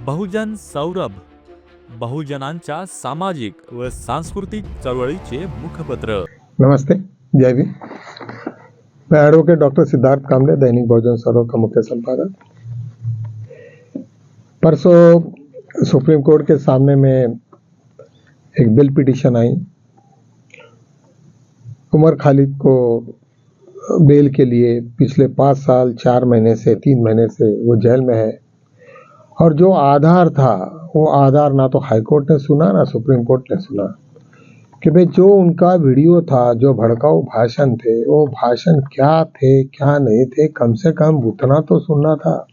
बहुजन सौरभ, बहुजनांच्या सामाजिक व सांस्कृतिक चळवळीचे मुखपत्र। नमस्ते, जय भीम। मैं एडवोकेट डॉक्टर सिद्धार्थ कामले, दैनिक बहुजन सौरभ का मुख्य संपादक। परसों सुप्रीम कोर्ट के सामने में एक बिल पिटीशन आई। उमर खालिद को बेल के लिए पिछले 5 साल 4 महीने से 3 महीने से वो जेल में है, और जो आधार था वो आधार ना तो हाई कोर्ट ने सुना ना सुप्रीम कोर्ट ने सुना कि भाई जो उनका वीडियो था, जो भड़काऊ भाषण थे, वो भाषण क्या थे क्या नहीं थे, कम से कम उतना तो सुनना था।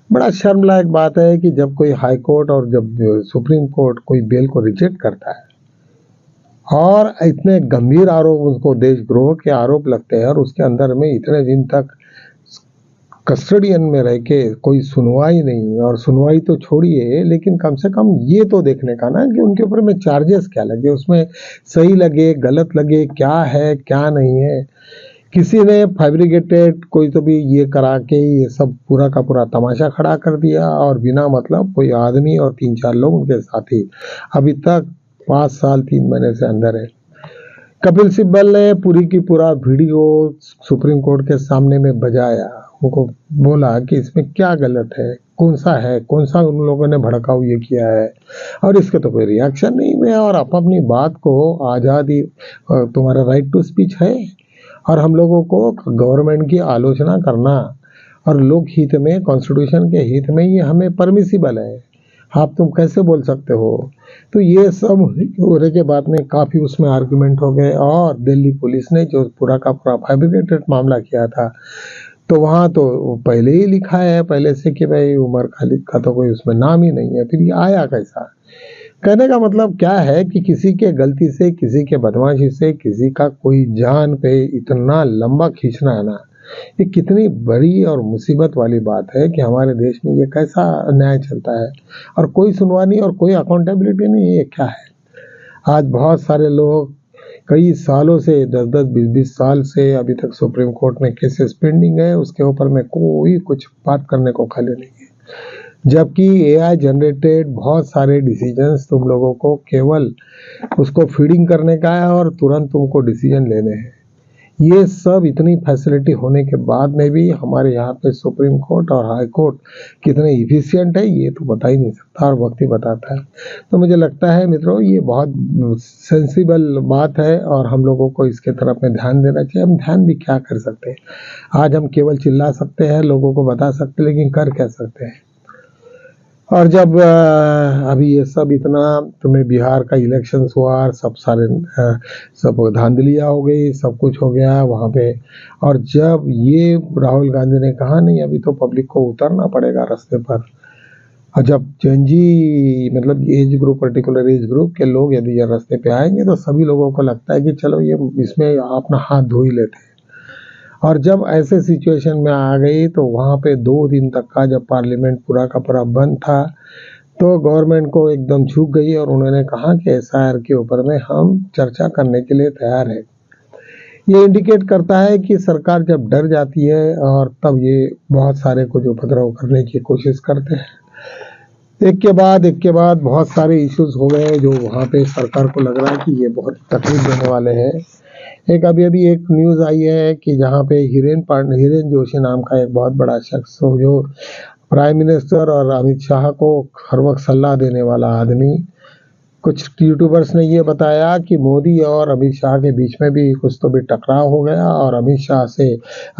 बड़ा शर्मनाक बात है कि जब कोई हाई कोर्ट और जब सुप्रीम कोर्ट कोई बेल को रिजेक्ट करता है और इतने गंभीर आरोप उनको देशद्रोह के आरोप लगते हैं, और उसके अंदर में इतने दिन तक कस्टडियन में रह के कोई सुनवाई नहीं, और सुनवाई तो छोड़िए, लेकिन कम से कम ये तो देखने का ना कि उनके ऊपर में चार्जेस क्या लगे, उसमें सही लगे गलत लगे, क्या है क्या नहीं है। किसी ने फैब्रिकेटेड कोई तो भी ये करा के ये सब पूरा का पूरा तमाशा खड़ा कर दिया, और बिना मतलब कोई आदमी और 3-4 लोग उनके साथी अभी तक 5 साल 3 महीने से अंदर है। कपिल सिब्बल ने पूरी की पूरा वीडियो सुप्रीम कोर्ट के सामने में बजाया, उनको बोला कि इसमें क्या गलत है, कौन सा उन लोगों ने भड़काऊ ये किया है, और इसके तो कोई रिएक्शन नहीं हुआ। और आप अपनी बात को आज़ादी, तुम्हारा राइट टू स्पीच है, और हम लोगों को गवर्नमेंट की आलोचना करना और लोक हित में, कॉन्स्टिट्यूशन के हित में ये हमें परमिसिबल है। आप तुम कैसे बोल सकते हो? तो ये सब होने के बाद में काफ़ी उसमें आर्गुमेंट हो गए, और दिल्ली पुलिस ने जो पूरा का पूरा फैब्रिकेटेड मामला किया था, तो वहाँ तो पहले ही लिखा है पहले से कि भाई उमर खालिद का तो कोई उसमें नाम ही नहीं है, फिर ये आया कैसा? कहने का मतलब क्या है कि किसी के गलती से, किसी के बदमाशी से, किसी का कोई जान पे इतना लंबा खींचना है ना, ये कितनी बड़ी और मुसीबत वाली बात है कि हमारे देश में ये कैसा न्याय चलता है, और कोई सुनवाई और कोई अकाउंटेबिलिटी नहीं। ये क्या है? आज बहुत सारे लोग कई सालों से 10-10, 20-20 साल से अभी तक सुप्रीम कोर्ट में केसेस पेंडिंग है, उसके ऊपर में कोई कुछ बात करने को खाली नहीं है। जबकि एआई जनरेटेड बहुत सारे डिसीजंस तुम लोगों को केवल उसको फीडिंग करने का है, और तुरंत तुमको डिसीजन लेने हैं। ये सब इतनी फैसिलिटी होने के बाद में भी हमारे यहाँ पे सुप्रीम कोर्ट और हाई कोर्ट कितने इफिशिएंट है, ये तो बता ही नहीं सकता, और वक्त ही बताता है। तो मुझे लगता है मित्रों, ये बहुत सेंसिबल बात है, और हम लोगों को इसके तरफ में ध्यान देना चाहिए। हम ध्यान भी क्या कर सकते हैं? आज हम केवल चिल्ला सकते हैं, लोगों को बता सकते हैं, लेकिन कर क्या सकते हैं? और जब अभी ये सब इतना, तुम्हें बिहार का इलेक्शंस हुआ, सब सारे सब धांधलियाँ हो गई, सब कुछ हो गया वहाँ पे, और जब ये राहुल गांधी ने कहा नहीं अभी तो पब्लिक को उतरना पड़ेगा रास्ते पर, और जब जेनजी मतलब age group, particular age group के लोग यदि ये रास्ते पे आएंगे, तो सभी लोगों को लगता है कि चलो ये इसमें अपना हाथ धो ही लेते हैं। और जब ऐसे सिचुएशन में आ गई, तो वहाँ पे 2 दिन तक का जब पार्लियामेंट पूरा का पूरा बंद था, तो गवर्नमेंट को एकदम झुक गई, और उन्होंने कहा कि एसआईआर के ऊपर में हम चर्चा करने के लिए तैयार है। ये इंडिकेट करता है कि सरकार जब डर जाती है, और तब ये बहुत सारे कुछ उपद्रव करने की कोशिश करते हैं। एक के बाद बहुत सारे इश्यूज हो गए, जो वहाँ पे सरकार को लग रहा है कि ये बहुत तकलीफ देने वाले हैं। एक अभी एक न्यूज़ आई है कि जहाँ पे हिरेन जोशी नाम का एक बहुत बड़ा शख्स हो, जो प्राइम मिनिस्टर और अमित शाह को हर वक्त सलाह देने वाला आदमी, कुछ यूट्यूबर्स ने ये बताया कि मोदी और अमित शाह के बीच में भी कुछ तो भी टकराव हो गया, और अमित शाह से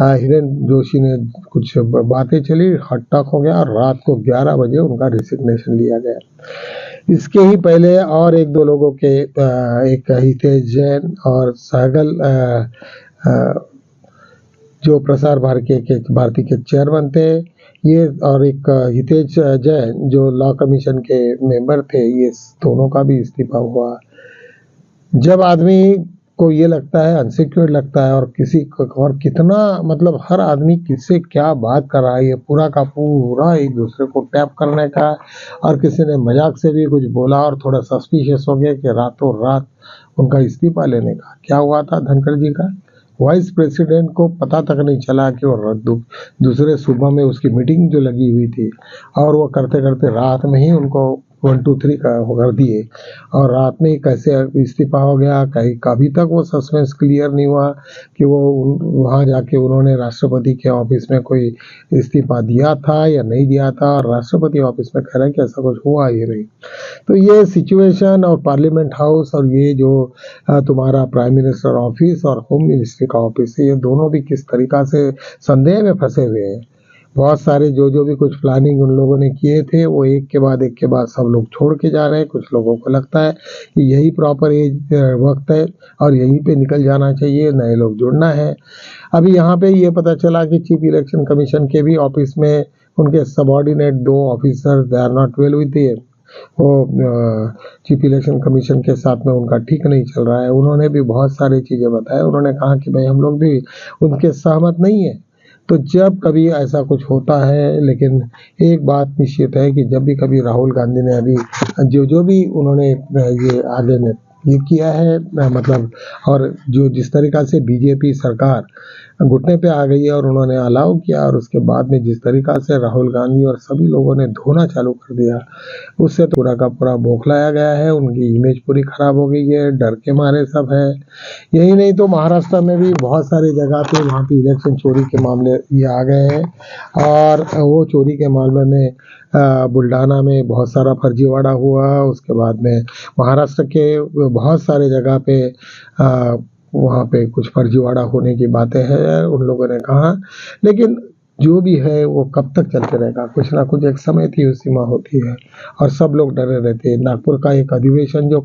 हिरेन जोशी ने कुछ बातें चली, हटटक हो गया, और रात को 11 बजे उनका रिसिग्नेशन लिया गया। इसके ही पहले और 1-2 लोगों के, एक हितेश जैन और सहगल, जो प्रसार भारती के चेयरमैन थे, ये, और एक हितेश जैन जो लॉ कमीशन के मेंबर थे, ये दोनों का भी इस्तीफा हुआ। जब आदमी को ये लगता है, अनसिक्योर लगता है, और किसी और कितना मतलब हर आदमी किससे क्या बात कर रहा है, ये पूरा का पूरा एक दूसरे को टैप करने का, और किसी ने मजाक से भी कुछ बोला और थोड़ा सस्पिशियस हो गया कि रातों रात उनका इस्तीफा लेने का। क्या हुआ था धनखड़ जी का? वाइस प्रेसिडेंट को पता तक नहीं चला कि वो दूसरे सूबा में उसकी मीटिंग जो लगी हुई थी, और वो करते करते रात में ही उनको 1 2 3 कर दिए, और रात में ही कैसे इस्तीफा हो गया। कहीं कभी तक वो सस्पेंस क्लियर नहीं हुआ कि वो वहाँ जाके उन्होंने राष्ट्रपति के ऑफिस में कोई इस्तीफा दिया था या नहीं दिया था, और राष्ट्रपति ऑफिस में कह रहा है कि ऐसा कुछ हुआ ही नहीं। तो ये सिचुएशन और पार्लियामेंट हाउस और ये जो तुम्हारा प्राइम मिनिस्टर ऑफिस और होम मिनिस्ट्री का ऑफिस है, ये दोनों भी किस तरीका से संदेह में फंसे हुए हैं। बहुत सारे जो भी कुछ प्लानिंग उन लोगों ने किए थे वो एक के बाद सब लोग छोड़ के जा रहे हैं। कुछ लोगों को लगता है कि यही प्रॉपर एज वक्त है और यहीं पे निकल जाना चाहिए, नए लोग जुड़ना है। अभी यहाँ पे ये पता चला कि चीफ इलेक्शन कमीशन के भी ऑफिस में उनके subordinate 2 officer they are not well with it. वो चीफ इलेक्शन कमीशन के साथ में उनका ठीक नहीं चल रहा है। उन्होंने भी बहुत सारी चीज़ें बताया। उन्होंने कहा कि भाई हम लोग भी उनके सहमत नहीं है। तो जब कभी ऐसा कुछ होता है, लेकिन एक बात निश्चित है कि जब भी कभी राहुल गांधी ने अभी जो भी उन्होंने ये आगे में ये किया है, मतलब, और जो जिस तरीका से बीजेपी सरकार घुटने पे आ गई है और उन्होंने अलाउ किया, और उसके बाद में जिस तरीका से राहुल गांधी और सभी लोगों ने धोना चालू कर दिया, उससे तो पूरा का पूरा बौखलाया गया है। उनकी इमेज पूरी खराब हो गई है, डर के मारे सब है। यही नहीं तो महाराष्ट्र में भी बहुत सारी जगह पे वहाँ पे इलेक्शन चोरी के मामले ये आ गए हैं, और वो चोरी के मामले में बुल्डाना में बहुत सारा फर्जीवाड़ा हुआ। उसके बाद में महाराष्ट्र के बहुत सारे जगह पे वहाँ पे कुछ फर्जीवाड़ा होने की बातें हैं, उन लोगों ने कहा। लेकिन जो भी है वो कब तक चलते रहेगा, कुछ ना कुछ एक समय थी सीमा होती है, और सब लोग डरे रहते हैं। नागपुर का एक अधिवेशन जो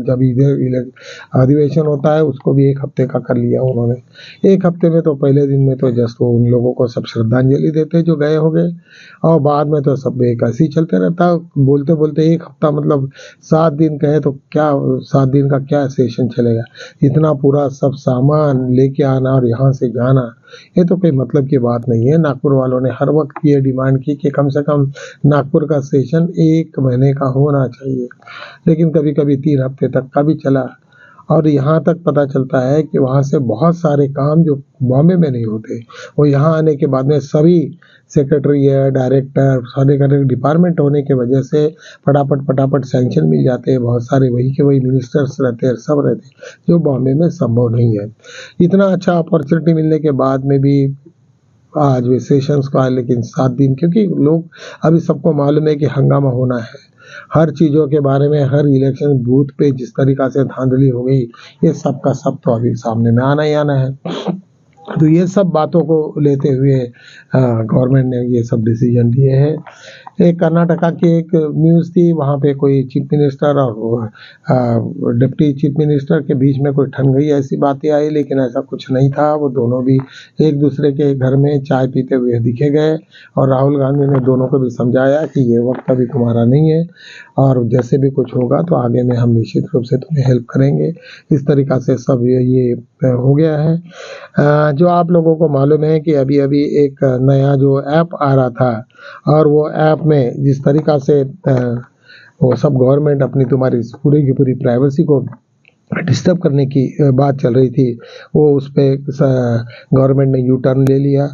जब इधर अधिवेशन होता है उसको भी 1 हफ्ते का कर लिया उन्होंने। 1 हफ्ते में तो पहले दिन में तो जस्ट वो उन लोगों को सब श्रद्धांजलि देते जो गए हो गए, और बाद में तो सब एक ऐसे ही चलते रहता। बोलते बोलते 1 हफ्ता मतलब 7 दिन कहे तो क्या 7 दिन का क्या सेशन चलेगा। इतना पूरा सब सामान लेके आना और यहाँ से जाना, ये तो कोई मतलब की बात नहीं है। नागपुर वालों ने हर वक्त ये डिमांड की कि कम से कम नागपुर का सेशन 1 महीने का होना चाहिए, लेकिन कभी कभी 3 हफ्ते तक का भी चला। और यहाँ तक पता चलता है कि वहाँ से बहुत सारे काम जो बॉम्बे में नहीं होते, वो यहाँ आने के बाद में सभी सेक्रेटरी है, डायरेक्टर, सारे डिपार्टमेंट होने की वजह से फटाफट सैंक्शन मिल जाते हैं। बहुत सारे वही के वही मिनिस्टर्स रहते हैं, सब रहते हैं, जो बॉम्बे में संभव नहीं है। इतना अच्छा अपॉर्चुनिटी मिलने के बाद में भी आज वे सेशंस का, लेकिन 7 दिन, क्योंकि लोग अभी सबको मालूम है कि हंगामा होना है हर चीज़ों के बारे में। हर इलेक्शन बूथ पे जिस तरीका से धांधली हो गई, ये सब का सब तो अभी सामने में आना ही आना है। तो ये सब बातों को लेते हुए गवर्नमेंट ने ये सब डिसीजन लिए हैं। एक कर्नाटका की एक न्यूज़ थी, वहाँ पे कोई चीफ मिनिस्टर और डिप्टी चीफ मिनिस्टर के बीच में कोई ठन गई ऐसी बातें आई, लेकिन ऐसा कुछ नहीं था। वो दोनों भी एक दूसरे के घर में चाय पीते हुए दिखे गए, और राहुल गांधी ने दोनों को भी समझाया कि ये वक्त अभी तुम्हारा नहीं है, और जैसे भी कुछ होगा तो आगे में हम निश्चित रूप से तुम्हें हेल्प करेंगे। इस तरीक़ा से सब ये हो गया है। जो आप लोगों को मालूम है कि अभी अभी एक नया जो ऐप आ रहा था, और वो ऐप में जिस तरीका से वो सब गवर्नमेंट अपनी तुम्हारी पूरी की पूरी प्राइवेसी को डिस्टर्ब करने की बात चल रही थी, वो उस पर गवर्नमेंट ने यू टर्न ले लिया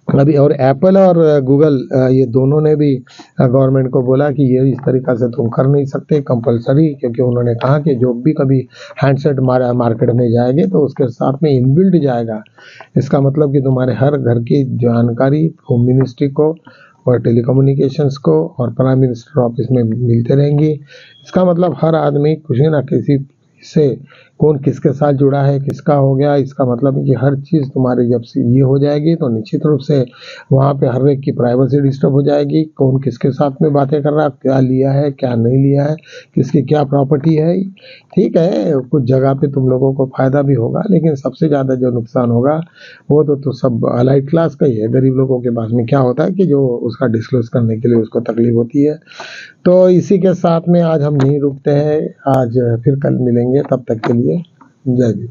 अभी। और एप्पल और गूगल ये दोनों ने भी गवर्नमेंट को बोला कि ये इस तरीक़ा से तुम कर नहीं सकते कंपलसरी, क्योंकि उन्होंने कहा कि जो भी कभी हैंडसेट मार्केट में जाएंगे तो उसके साथ में इनबिल्ट जाएगा। इसका मतलब कि तुम्हारे हर घर की जानकारी होम मिनिस्ट्री को और टेलीकम्युनिकेशंस को और प्राइम मिनिस्टर ऑफिस में मिलते रहेंगी। इसका मतलब हर आदमी किसी ना किसी से कौन किसके साथ जुड़ा है, किसका हो गया, इसका मतलब कि हर चीज़ तुम्हारी जब से ये हो जाएगी तो निश्चित रूप से वहाँ पे हर एक की प्राइवेसी डिस्टर्ब हो जाएगी। कौन किसके साथ में बातें कर रहा है, क्या लिया है क्या नहीं लिया है, किसकी क्या प्रॉपर्टी है। ठीक है, कुछ जगह पे तुम लोगों को फ़ायदा भी होगा, लेकिन सबसे ज़्यादा जो नुकसान होगा वो तो सब अलाइट क्लास का ही है। गरीब लोगों के पास में क्या होता है कि जो उसका डिस्क्लोज करने के लिए उसको तकलीफ होती है। तो इसी के साथ में आज हम नहीं रुकते हैं, आज फिर कल मिलेंगे, तब तक के लिए जय हिंद।